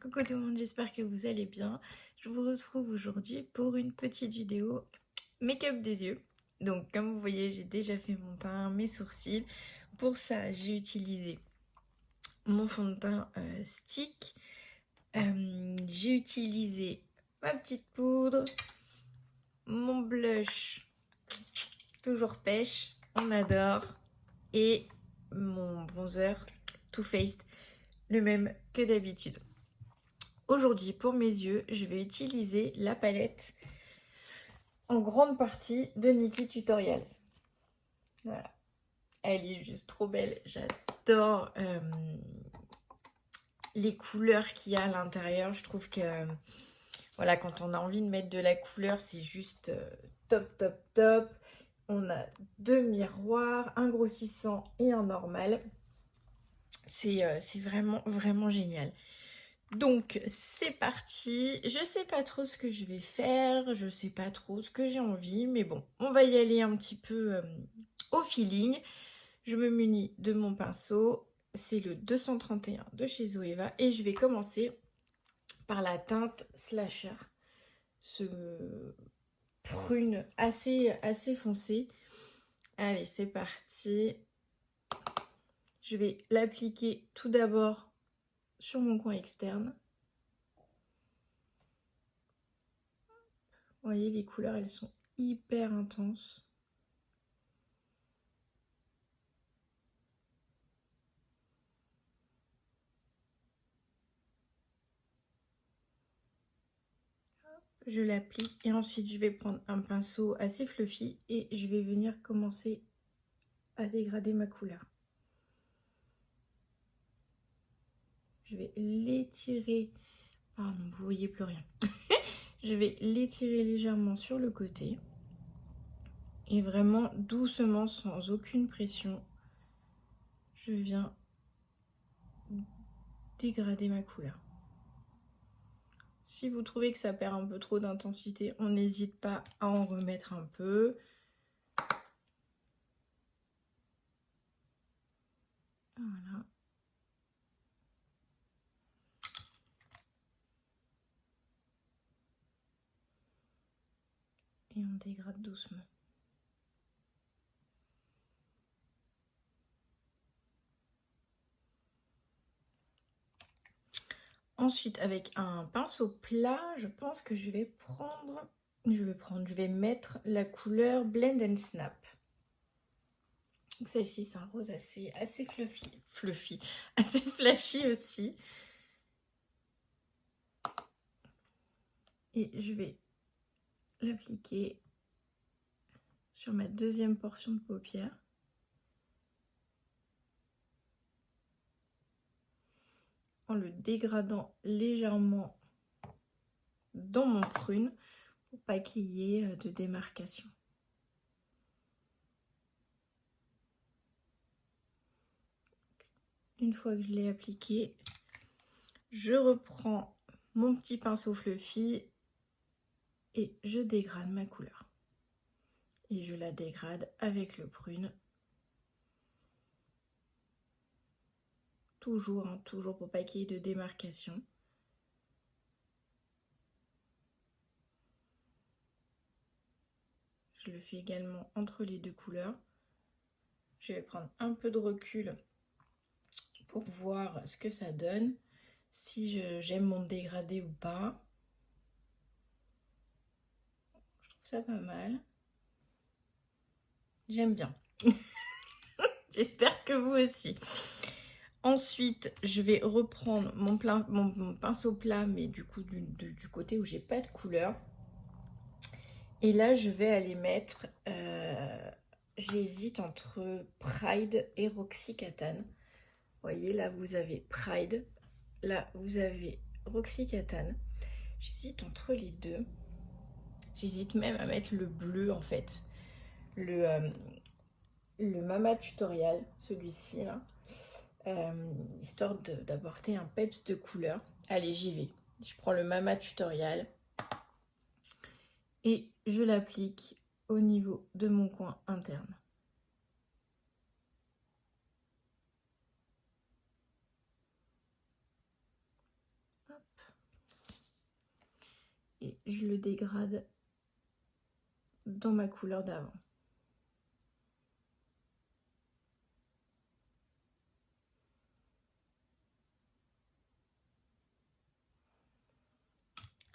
Coucou tout le monde, j'espère que vous allez bien. Je vous retrouve aujourd'hui pour une petite vidéo make-up des yeux. Donc comme vous voyez, j'ai déjà fait mon teint, mes sourcils. Pour ça, j'ai utilisé mon fond de teint stick. J'ai utilisé ma petite poudre, mon blush, toujours pêche, on adore, et mon bronzer Too Faced, le même que d'habitude. Aujourd'hui, pour mes yeux, je vais utiliser la palette en grande partie de Nikkie Tutorials. Voilà. Elle est juste trop belle. J'adore les couleurs qu'il y a à l'intérieur. Je trouve que voilà, quand on a envie de mettre de la couleur, c'est juste top, top, top. On a deux miroirs, un grossissant et un normal. C'est vraiment, vraiment génial. Donc c'est parti, je sais pas trop ce que je vais faire, je sais pas trop ce que j'ai envie, mais bon, on va y aller un petit peu au feeling. Je me munis de mon pinceau, c'est le 231 de chez Zoeva et je vais commencer par la teinte Slasher, ce prune assez foncé. Allez, c'est parti. Je vais l'appliquer tout d'abord sur mon coin externe. Vous voyez, les couleurs, elles sont hyper intenses. Je l'applique et ensuite je vais prendre un pinceau assez fluffy et je vais venir commencer à dégrader ma couleur. Je vais l'étirer, pardon, vous voyez plus rien. Je vais l'étirer légèrement sur le côté et vraiment doucement, sans aucune pression, je viens dégrader ma couleur. Si vous trouvez que ça perd un peu trop d'intensité, on n'hésite pas à en remettre un peu. Voilà. Et on dégrade doucement. Ensuite, avec un pinceau plat, je pense que je vais mettre la couleur Blend and Snap. Celle-ci, c'est un rose assez fluffy, assez flashy aussi. Et je vais l'appliquer sur ma deuxième portion de paupière. En le dégradant légèrement dans mon prune pour pas qu'il y ait de démarcation. Une fois que je l'ai appliqué, je reprends mon petit pinceau fluffy et je dégrade ma couleur. Et je la dégrade avec le prune. Toujours, hein, toujours pour pas qu'il y ait de démarcation. Je le fais également entre les deux couleurs. Je vais prendre un peu de recul pour voir ce que ça donne, si j'aime mon dégradé ou pas. Je trouve ça pas mal. J'aime bien. J'espère que vous aussi. Ensuite, je vais reprendre mon pinceau plat, mais du coup du côté où j'ai pas de couleur. Et là, je vais aller mettre... j'hésite entre Pride et Roxy Catane. Vous voyez, là, vous avez Pride. Là, vous avez Roxy Catane. J'hésite entre les deux. J'hésite même à mettre le bleu, en fait. Le Mama Tutorial, celui-ci, là. Histoire d'apporter un peps de couleur. Allez, j'y vais. Je prends le Mama Tutorial et je l'applique au niveau de mon coin interne. Hop. et je le dégrade dans ma couleur d'avant.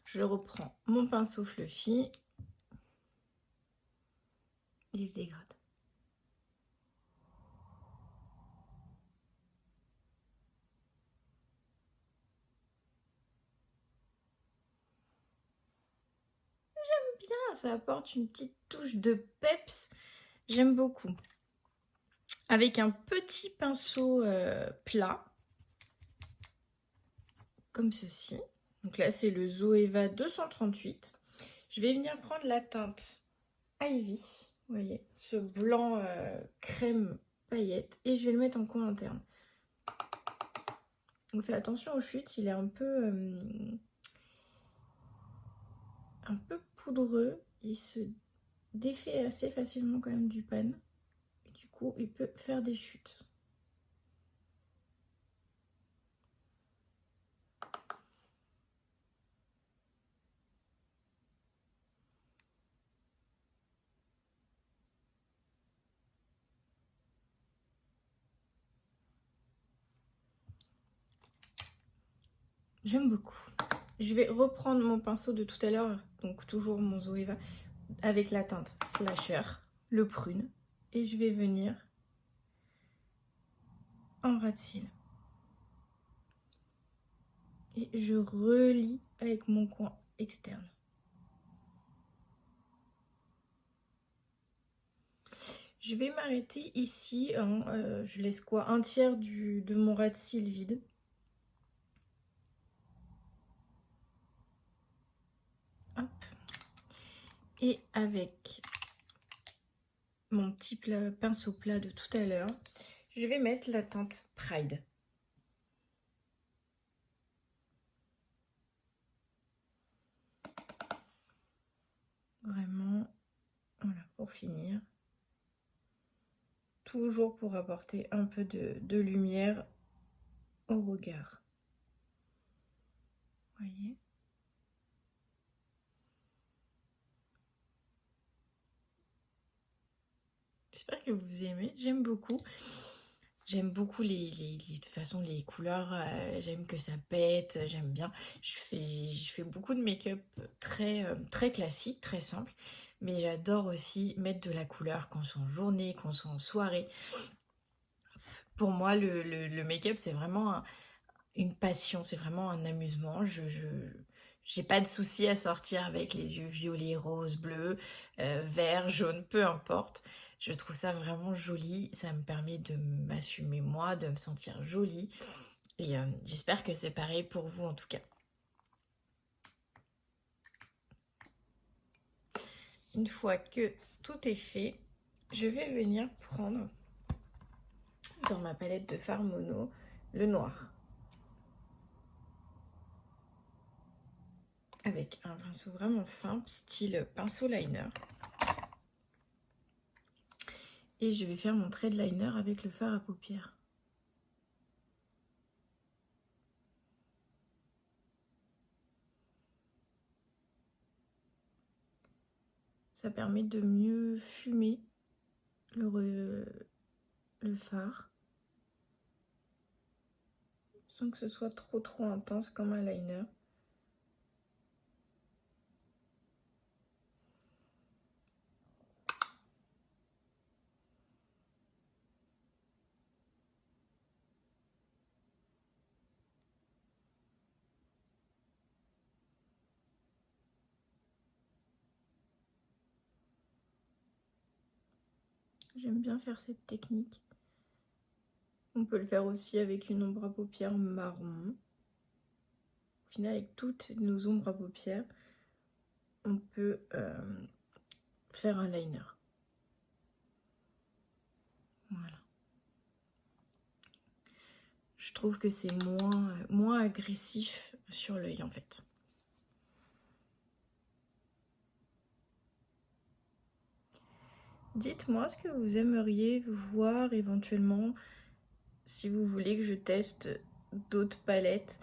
Je reprends mon pinceau fluffy et je dégrade. J'aime bien, ça apporte une petite touche de peps. J'aime beaucoup. Avec un petit pinceau plat, comme ceci. Donc là, c'est le Zoeva 238. Je vais venir prendre la teinte Ivy. Vous voyez, ce blanc crème paillette. Et je vais le mettre en coin interne. On fait attention aux chutes, il est un peu poudreux. Il se défait assez facilement quand même du pan. Et du coup, il peut faire des chutes. J'aime beaucoup. Je vais reprendre mon pinceau de tout à l'heure, donc toujours mon Zoeva, avec la teinte Slasher, le prune. Et je vais venir en ras de cils. Et je relie avec mon coin externe. Je vais m'arrêter ici, hein, je laisse quoi, un tiers de mon ras de cils vide. Hop. Et avec mon petit pinceau plat de tout à l'heure, je vais mettre la teinte Pride. Vraiment, voilà, pour finir. Toujours pour apporter un peu de lumière au regard. Vous voyez ? J'espère que vous aimez, j'aime beaucoup. J'aime beaucoup de toute façon les couleurs, j'aime que ça pète, j'aime bien. Je fais beaucoup de make-up très classique, très simple. Mais j'adore aussi mettre de la couleur quand c'est en journée, quand c'est en soirée. Pour moi, le make-up, c'est vraiment une passion, c'est vraiment un amusement. J'ai pas de souci à sortir avec les yeux violets, roses, bleus, verts, jaunes, peu importe. Je trouve ça vraiment joli. Ça me permet de m'assumer moi, de me sentir jolie. Et j'espère que c'est pareil pour vous en tout cas. Une fois que tout est fait, je vais venir prendre dans ma palette de fard mono le noir. Avec un pinceau vraiment fin, style pinceau liner. Et je vais faire mon trait de liner avec le fard à paupières. Ça permet de mieux fumer le fard sans que ce soit trop intense comme un liner. J'aime bien faire cette technique. On peut le faire aussi avec une ombre à paupières marron. Au final, avec toutes nos ombres à paupières, on peut faire un liner. Voilà. Je trouve que c'est moins agressif sur l'œil en fait. Dites-moi ce que vous aimeriez voir éventuellement si vous voulez que je teste d'autres palettes,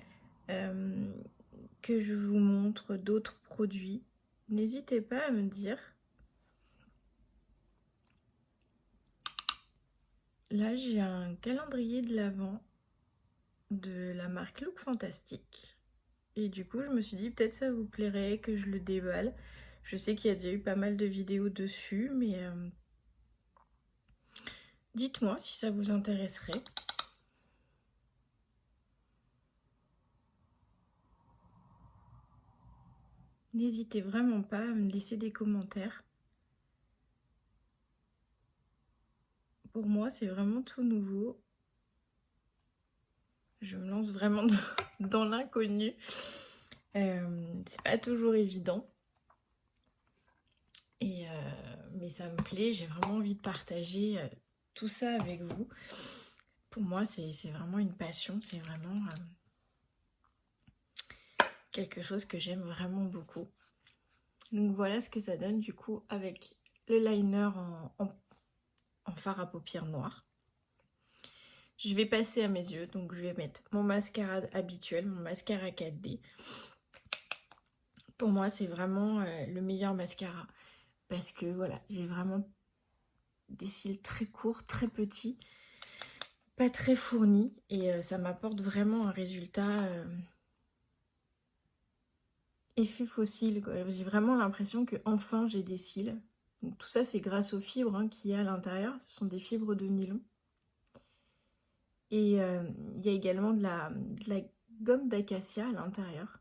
que je vous montre d'autres produits, n'hésitez pas à me dire. Là, j'ai un calendrier de l'Avent de la marque Look Fantastique. Et du coup, je me suis dit peut-être ça vous plairait que je le déballe. Je sais qu'il y a déjà eu pas mal de vidéos dessus, mais dites-moi si ça vous intéresserait. N'hésitez vraiment pas à me laisser des commentaires. Pour moi, c'est vraiment tout nouveau. Je me lance vraiment dans l'inconnu. C'est pas toujours évident. Mais ça me plaît, j'ai vraiment envie de partager tout ça avec vous. Pour moi, c'est vraiment une passion, c'est vraiment quelque chose que j'aime vraiment beaucoup. Donc voilà ce que ça donne du coup avec le liner en fard à paupières noir. Je vais passer à mes yeux, donc je vais mettre mon mascara habituel, mon mascara 4D. Pour moi, c'est vraiment le meilleur mascara parce que voilà, j'ai vraiment des cils très courts, très petits, pas très fournis et ça m'apporte vraiment un résultat effet fossile. J'ai vraiment l'impression que enfin j'ai des cils. Donc, tout ça, c'est grâce aux fibres qu'il y a à l'intérieur. Ce sont des fibres de nylon. Et il y a également de la gomme d'acacia à l'intérieur.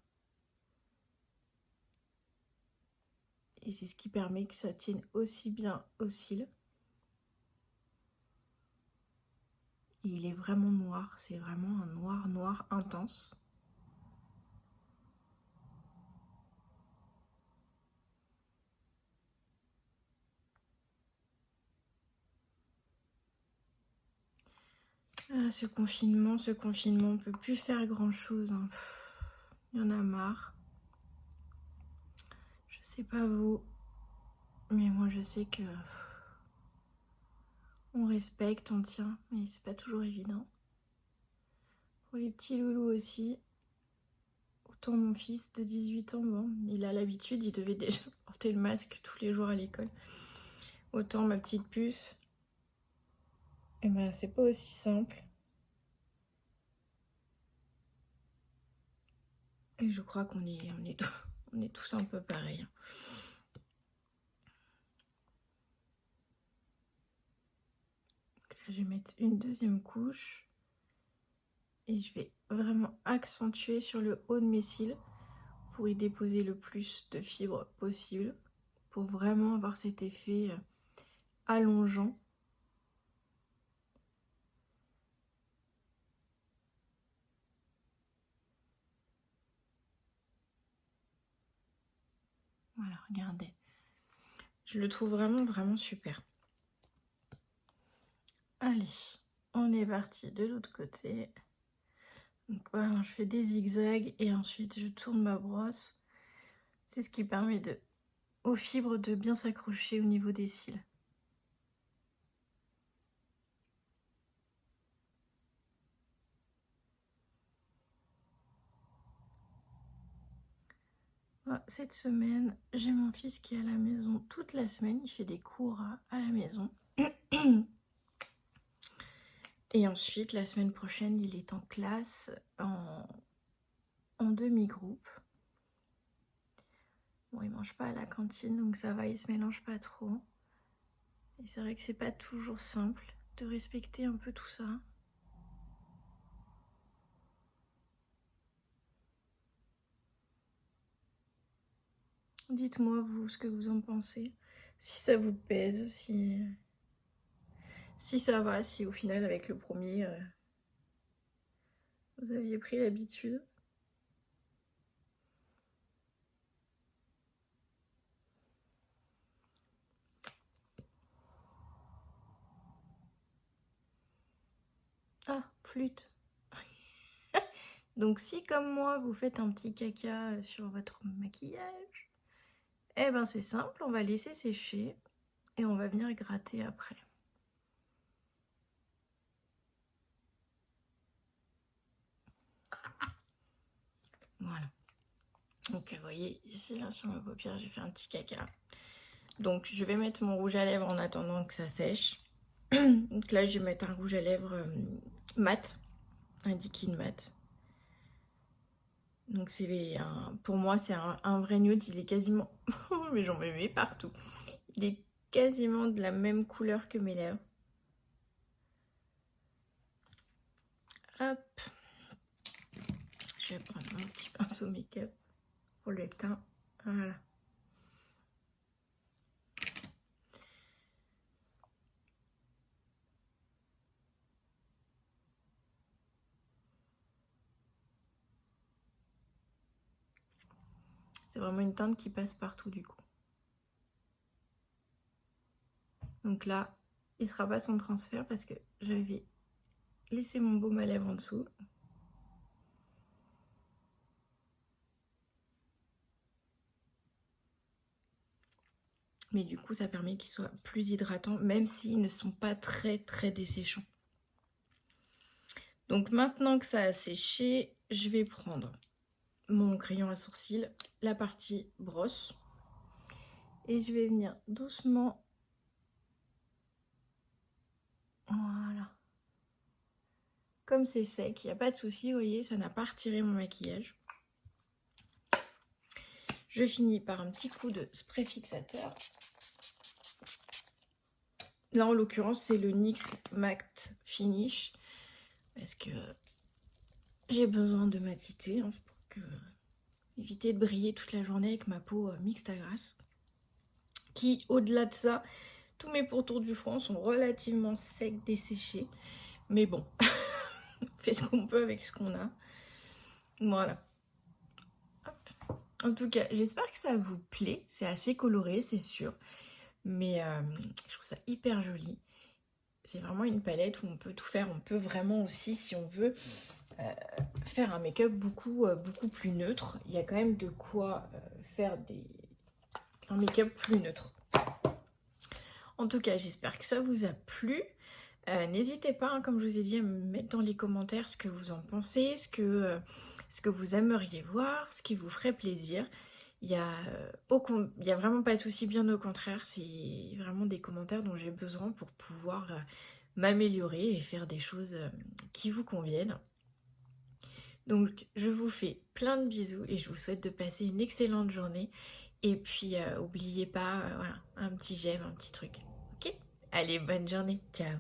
Et c'est ce qui permet que ça tienne aussi bien aux cils. Et il est vraiment noir. C'est vraiment un noir noir intense. Ah, ce confinement, on peut plus faire grand chose. Hein. Il y en a marre. Je sais pas vous, mais moi je sais que on respecte, on tient, mais c'est pas toujours évident. Pour les petits loulous aussi, autant mon fils de 18 ans, bon, il a l'habitude, il devait déjà porter le masque tous les jours à l'école. Autant ma petite puce, et ben c'est pas aussi simple. Et je crois qu'on est tous un peu pareils. Là, je vais mettre une deuxième couche. Et je vais vraiment accentuer sur le haut de mes cils pour y déposer le plus de fibres possible. Pour vraiment avoir cet effet allongeant. Voilà, regardez. Je le trouve vraiment, vraiment super. Allez, on est parti de l'autre côté. Donc voilà, je fais des zigzags et ensuite je tourne ma brosse. C'est ce qui permet aux fibres de bien s'accrocher au niveau des cils. Voilà, cette semaine, j'ai mon fils qui est à la maison toute la semaine. Il fait des cours à la maison. Et ensuite, la semaine prochaine, il est en classe en demi-groupe. Bon, il mange pas à la cantine, donc ça va, il se mélange pas trop. Et c'est vrai que c'est pas toujours simple de respecter un peu tout ça. Dites-moi, vous, ce que vous en pensez. Si ça vous pèse, si ça va, si au final, avec le premier, vous aviez pris l'habitude. Ah, flûte. Donc si, comme moi, vous faites un petit caca sur votre maquillage, eh ben c'est simple, on va laisser sécher et on va venir gratter après. Voilà. Donc vous voyez ici là sur ma paupière j'ai fait un petit caca. Donc je vais mettre mon rouge à lèvres en attendant que ça sèche. Donc là je vais mettre un rouge à lèvres mat, un liquide mat. Donc c'est pour moi c'est un vrai nude, il est quasiment... mais j'en mets partout. Il est quasiment de la même couleur que mes lèvres. Hop. Je vais prendre mon petit pinceau make-up pour le teint. Voilà. C'est vraiment une teinte qui passe partout du coup. Donc là, il ne sera pas sans transfert parce que je vais laisser mon baume à lèvres en dessous. Mais du coup, ça permet qu'ils soient plus hydratants, même s'ils ne sont pas très desséchants. Donc maintenant que ça a séché, je vais prendre mon crayon à sourcils, la partie brosse. Et je vais venir doucement. Voilà. Comme c'est sec, il n'y a pas de souci, vous voyez, ça n'a pas retiré mon maquillage. Je finis par un petit coup de spray fixateur. Là, en l'occurrence, c'est le NYX Matte Finish. Parce que j'ai besoin de matiter. Hein, pour éviter de briller toute la journée avec ma peau mixte à grasse. Qui, au-delà de ça, tous mes pourtours du front sont relativement secs, desséchés. Mais bon, on fait ce qu'on peut avec ce qu'on a. Voilà. Hop. En tout cas, j'espère que ça vous plaît. C'est assez coloré, c'est sûr. Mais je trouve ça hyper joli. C'est vraiment une palette où on peut tout faire. On peut vraiment aussi, si on veut, faire un make-up beaucoup plus neutre. Il y a quand même de quoi faire un make-up plus neutre. En tout cas, j'espère que ça vous a plu. N'hésitez pas, hein, comme je vous ai dit, à me mettre dans les commentaires ce que vous en pensez, ce que vous aimeriez voir, ce qui vous ferait plaisir. Il y a vraiment pas de souci, bien au contraire, c'est vraiment des commentaires dont j'ai besoin pour pouvoir m'améliorer et faire des choses qui vous conviennent. Donc je vous fais plein de bisous et je vous souhaite de passer une excellente journée. Et puis n'oubliez pas, voilà, un petit j'aime, un petit truc. Ok? Allez, bonne journée, ciao!